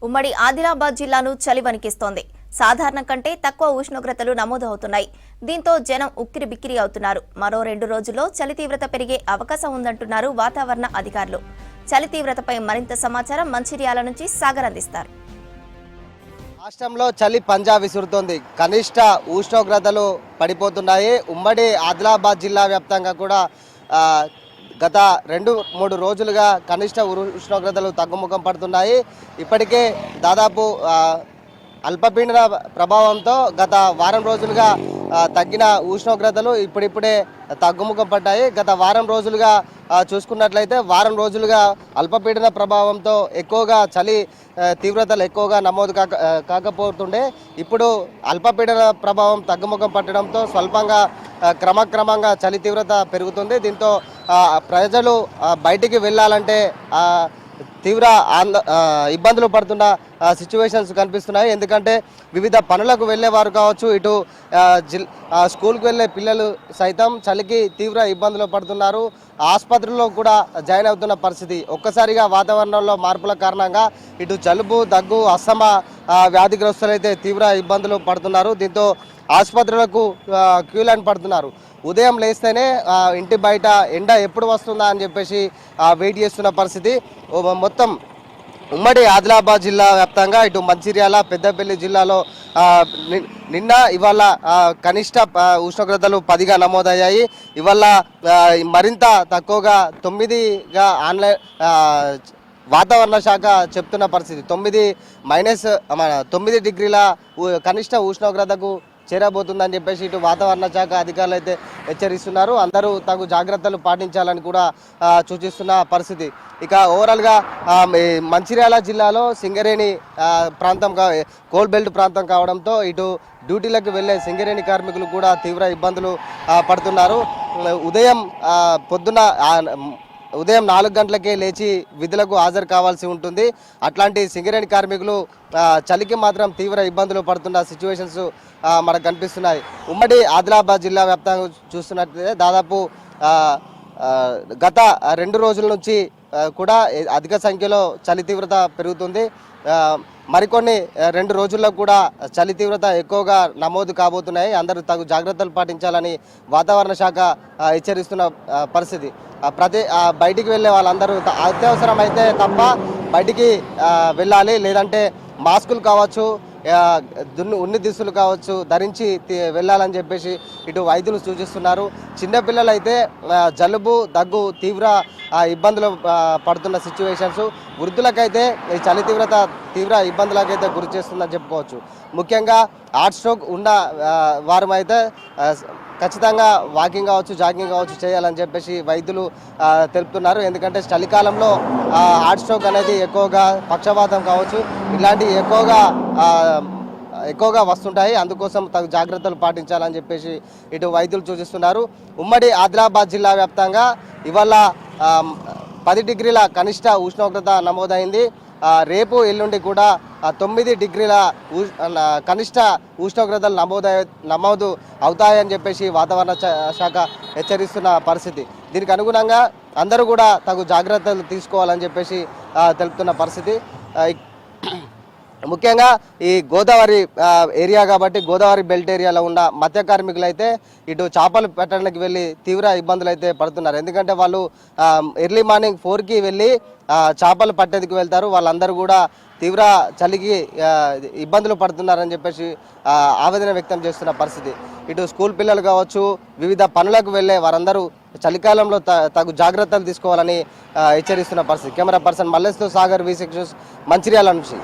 ఉమ్మడి ఆదిలాబాద్ జిల్లాను చలి వణికిస్తోంది. సాధారణం కంటే తక్కువ ఉష్ణోగ్రతలు నమోదవుతున్నాయి. దీంతో జనం ఉక్కిరిబిక్కిరి అవుతున్నారు. మరో 2 రోజుల్లో చలి తీవ్రత పెరిగే అవకాశం ఉందంటున్నారు వాతావరణ అధికారులు. చలి తీవ్రతపై మరింత సమాచారం మంచిర్యాల నుంచి సాగర్ అందిస్తారు. రాష్ట్రంలో చలి పంజా విసురుతోంది. కనిష్ట ఉష్ణోగ్రతలు పడిపోతున్నాయి. ఉమ్మడి ఆదిలాబాద్ జిల్లా వ్యాప్తంగా కూడా గత 2-3 రోజులుగా కనిష్ట ఉష్ణోగ్రతలు తగ్గుముఖం పడుతున్నాయి. ఇప్పటికే దాదాపు అల్పపీడన ప్రభావంతో గత వారం రోజులుగా తగ్గిన ఉష్ణోగ్రతలు ఇప్పుడిప్పుడే తగ్గుముఖం పడ్డాయి. గత వారం రోజులుగా చూసుకున్నట్లయితే వారం రోజులుగా అల్పపీడన ప్రభావంతో ఎక్కువగా చలి తీవ్రతలు ఎక్కువగా నమోదు కాకపోతుండే ఇప్పుడు అల్పపీడన ప్రభావం తగ్గుముఖం పట్టడంతో స్వల్పంగా క్రమక్రమంగా చలి తీవ్రత పెరుగుతుంది. దీంతో ప్రజలు బయటికి వెళ్ళాలంటే తీవ్ర ఇబ్బందులు పడుతున్న సిచ్యువేషన్స్ కనిపిస్తున్నాయి. ఎందుకంటే వివిధ పనులకు వెళ్ళేవారు కావచ్చు, ఇటు స్కూల్కి వెళ్ళే పిల్లలు సైతం చలికి తీవ్ర ఇబ్బందులు పడుతున్నారు. ఆసుపత్రుల్లో కూడా జాయిన్ అవుతున్న పరిస్థితి. ఒక్కసారిగా వాతావరణంలో మార్పుల కారణంగా ఇటు జలుబు, దగ్గు, అస్తమా వ్యాధిగ్రస్తులైతే తీవ్ర ఇబ్బందులు పడుతున్నారు. దీంతో ఆసుపత్రులకు క్యూ లైన్ పడుతున్నారు. ఉదయం లేస్తేనే ఇంటి బయట ఎండ ఎప్పుడు వస్తుందా అని చెప్పేసి వెయిట్ చేస్తున్న పరిస్థితి. మొత్తం ఉమ్మడి ఆదిలాబాద్ జిల్లా వ్యాప్తంగా ఇటు మంచిర్యాల, పెద్దపల్లి జిల్లాలో నిన్న ఇవాళ కనిష్ట ఉష్ణోగ్రతలు 10గా నమోదయ్యాయి. ఇవాళ మరింత తక్కువగా 9గా ఆన్లైన్ వాతావరణ శాఖ చెప్తున్న పరిస్థితి. 9 డిగ్రీల కనిష్ట ఉష్ణోగ్రతకు చేరబోతుందని చెప్పేసి ఇటు వాతావరణ శాఖ అధికారులు అయితే హెచ్చరిస్తున్నారు. అందరూ తగు జాగ్రత్తలు పాటించాలని కూడా సూచిస్తున్న పరిస్థితి. ఇక ఓవరాల్గా మంచిర్యాల జిల్లాలో సింగరేణి ప్రాంతం కోల్ బెల్ట్ ప్రాంతం కావడంతో ఇటు డ్యూటీలకు వెళ్ళే సింగరేణి కార్మికులు కూడా తీవ్ర ఇబ్బందులు పడుతున్నారు. ఉదయం 4 గంటలకే లేచి విధులకు హాజరు కావాల్సి ఉంటుంది. అట్లాంటి సింగరేణి కార్మికులు చలికి మాత్రం తీవ్ర ఇబ్బందులు పడుతున్న సిచ్యువేషన్స్ మనకు కనిపిస్తున్నాయి. ఉమ్మడి ఆదిలాబాద్ జిల్లా వ్యాప్తంగా చూస్తున్నట్లయితే దాదాపు గత 2 రోజుల నుంచి కూడా అధిక సంఖ్యలో చలి తీవ్రత పెరుగుతుంది. మరికొన్ని 2 రోజుల్లో కూడా చలి తీవ్రత ఎక్కువగా నమోదు కాబోతున్నాయి. అందరూ తగు జాగ్రత్తలు పాటించాలని వాతావరణ శాఖ హెచ్చరిస్తున్న పరిస్థితి. బయటికి వెళ్ళే వాళ్ళందరూ అత్యవసరం అయితే తప్ప బయటికి వెళ్ళాలి. లేదంటే మాస్కులు కావచ్చు, ఉన్ని దుస్తులు కావచ్చు ధరించి వెళ్ళాలని చెప్పేసి ఇటు వైద్యులు సూచిస్తున్నారు. చిన్నపిల్లలు అయితే జలుబు, దగ్గు తీవ్ర ఇబ్బందులు పడుతున్న సిచ్యువేషన్స్. వృద్ధులకైతే ఈ చలి తీవ్రత తీవ్ర ఇబ్బందులకైతే గురి చేస్తుందని చెప్పుకోవచ్చు. ముఖ్యంగా హార్ట్ స్ట్రోక్ ఉన్న వారమైతే ఖచ్చితంగా వాకింగ్ కావచ్చు, జాగింగ్ కావచ్చు చేయాలని చెప్పేసి వైద్యులు తెలుపుతున్నారు. ఎందుకంటే చలికాలంలో హార్ట్ స్ట్రోక్ అనేది ఎక్కువగా, పక్షవాతం కావచ్చు ఇలాంటివి ఎక్కువగా వస్తుంటాయి. అందుకోసం తగు జాగ్రత్తలు పాటించాలని చెప్పేసి ఇటు వైద్యులు సూచిస్తున్నారు. ఉమ్మడి ఆదిలాబాద్ జిల్లా వ్యాప్తంగా ఇవాళ 10 డిగ్రీల కనిష్ట ఉష్ణోగ్రత నమోదైంది. రేపు ఎల్లుండి కూడా 9 డిగ్రీల కనిష్ట ఉష్ణోగ్రతలు నమోదు అవుతాయని చెప్పేసి వాతావరణ శాఖ హెచ్చరిస్తున్న పరిస్థితి. దీనికి అనుగుణంగా అందరూ కూడా తగు జాగ్రత్తలు తీసుకోవాలని చెప్పేసి తెలుపుతున్న పరిస్థితి. ముఖ్యంగా ఈ గోదావరి ఏరియా కాబట్టి గోదావరి బెల్ట్ ఏరియాలో ఉన్న మత్స్య కార్మికులు అయితే ఇటు చేపలు పెట్టడానికి వెళ్ళి తీవ్ర ఇబ్బందులు అయితే పడుతున్నారు. ఎందుకంటే వాళ్ళు ఎర్లీ మార్నింగ్ 4కి వెళ్ళి చేపలు పట్టేందుకు వెళ్తారు. వాళ్ళందరూ కూడా తీవ్ర చలికి ఇబ్బందులు పడుతున్నారని చెప్పేసి ఆవేదన వ్యక్తం చేస్తున్న పరిస్థితి. ఇటు స్కూల్ పిల్లలు కావచ్చు, వివిధ పనులకు వెళ్ళే వారందరూ చలికాలంలో తగు జాగ్రత్తలు తీసుకోవాలని హెచ్చరిస్తున్న పరిస్థితి. కెమెరా పర్సన్ మల్లేష్తో సాగర్, V6 న్యూస్, మంచిర్యాల నుంచి.